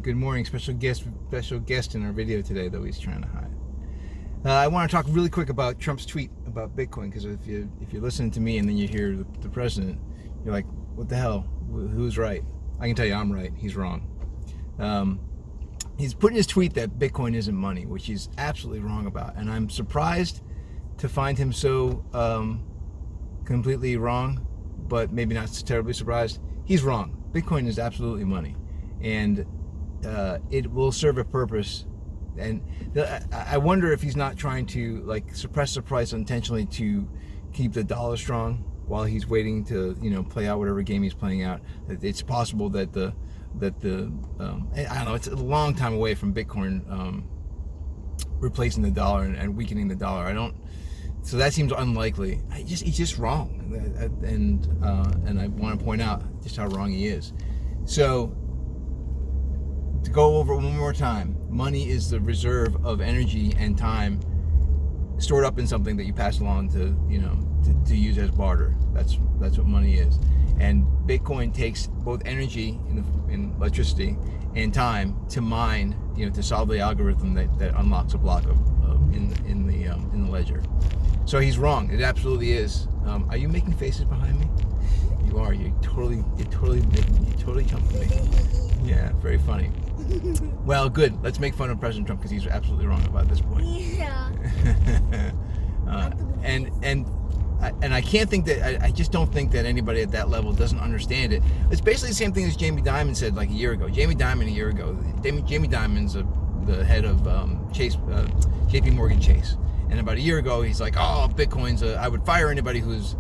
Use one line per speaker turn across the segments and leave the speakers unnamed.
good morning. Special guest in our video today, though he's trying to hide. I want to talk really quick about Trump's tweet about Bitcoin, because if you're listening to me and then you hear the president, you're like, what the hell? Who's right? I can tell you I'm right. He's wrong. He's put in his tweet that Bitcoin isn't money, which he's absolutely wrong about, and I'm surprised to find him so completely wrong, but maybe not terribly surprised. He's wrong. Bitcoin is absolutely money, and it will serve a purpose. And I wonder if he's not trying to suppress the price intentionally to keep the dollar strong while he's waiting to play out whatever game he's playing out. It's possible that I don't know, it's a long time away from Bitcoin replacing the dollar and weakening the dollar. So that seems unlikely. He's just wrong, and I want to point out just how wrong he is. So to go over one more time, money is the reserve of energy and time stored up in something that you pass along to use as barter. That's what money is. And Bitcoin takes both energy in electricity and time to mine, to solve the algorithm that unlocks a block in the ledger. So he's wrong. It absolutely is. Are you making faces behind me? You are. You're totally jumping me. Yeah, very funny. Well, good. Let's make fun of President Trump because he's absolutely wrong about this point.
Yeah.
And I can't think that I just don't think that anybody at that level doesn't understand it. It's basically the same thing as Jamie Dimon said a year ago. Jamie Dimon's the head of JP Morgan Chase. And about a year ago, he's like, "Oh, Bitcoin's I would fire anybody who's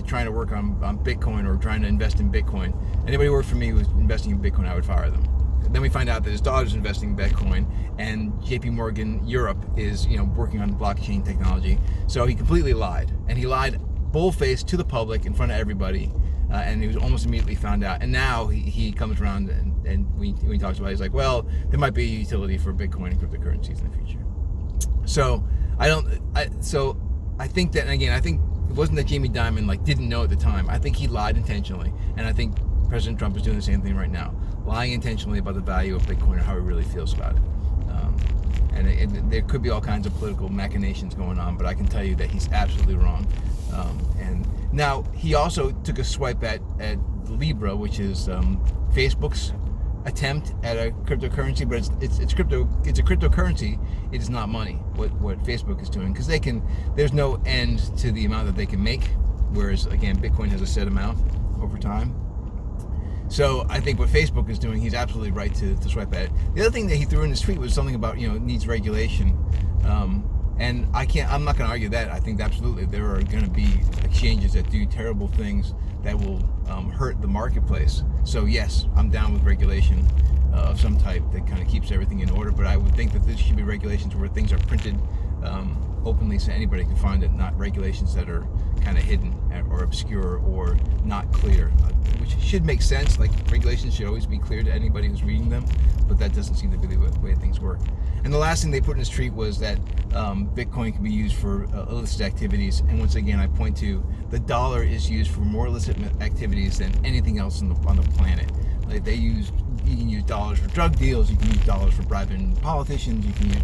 trying to work on Bitcoin or trying to invest in Bitcoin. Anybody who worked for me who's investing in Bitcoin, I would fire them." Then we find out that his daughter's investing in Bitcoin, and JP Morgan Europe is working on blockchain technology. So he completely lied, and he lied bull-faced to the public in front of everybody, and he was almost immediately found out. And now he comes around and when he talks about it, he's like, well, there might be a utility for Bitcoin and cryptocurrencies in the future. So I think that, and again, I think it wasn't that Jamie Dimon didn't know at the time. I think he lied intentionally, and I think President Trump is doing the same thing right now, lying intentionally about the value of Bitcoin or how he really feels about it. And there could be all kinds of political machinations going on, but I can tell you that he's absolutely wrong. And now he also took a swipe at Libra, which is Facebook's attempt at a cryptocurrency, but it's a cryptocurrency. It is not money. What Facebook is doing, because there's no end to the amount that they can make, whereas again Bitcoin has a set amount over time. So I think what Facebook is doing, he's absolutely right to swipe at it. The other thing that he threw in his tweet was something about needs regulation, and I'm not going to argue that. I think absolutely there are going to be exchanges that do terrible things that will hurt the marketplace. So yes, I'm down with regulation of some type that kind of keeps everything in order. But I would think that there should be regulations where things are printed openly so anybody can find it, not regulations that are kind of hidden or obscure or not clear, which should make sense. Regulations should always be clear to anybody who's reading them, but that doesn't seem to be the way things work. And the last thing they put in his tweet was that Bitcoin can be used for illicit activities. And once again, I point to the dollar is used for more illicit activities than anything else on the planet. You can use dollars for drug deals, you can use dollars for bribing politicians, you can use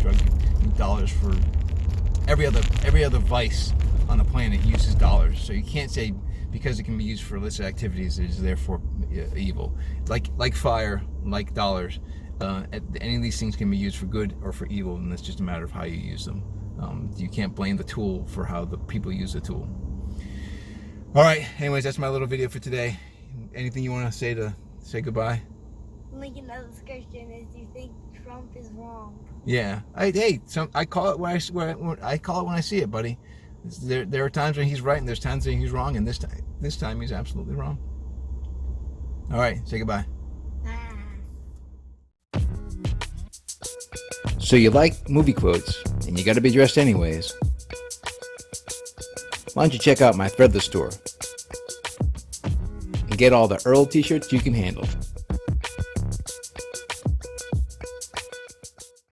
dollars for every other vice on the planet uses dollars. So you can't say because it can be used for illicit activities it is therefore evil. Like fire, like dollars, any of these things can be used for good or for evil, and it's just a matter of how you use them. You can't blame the tool for how the people use the tool. All right, anyways, that's my little video for today. Anything you want to say to say goodbye?
Another question is, do you think Trump is wrong?
Yeah. I call it when I see it, buddy. There are times when he's right, and there's times when he's wrong, and this time he's absolutely wrong. All right, say goodbye. So you like movie quotes, and you got to be dressed anyways. Why don't you check out my Threadless store and get all the Earl t-shirts you can handle.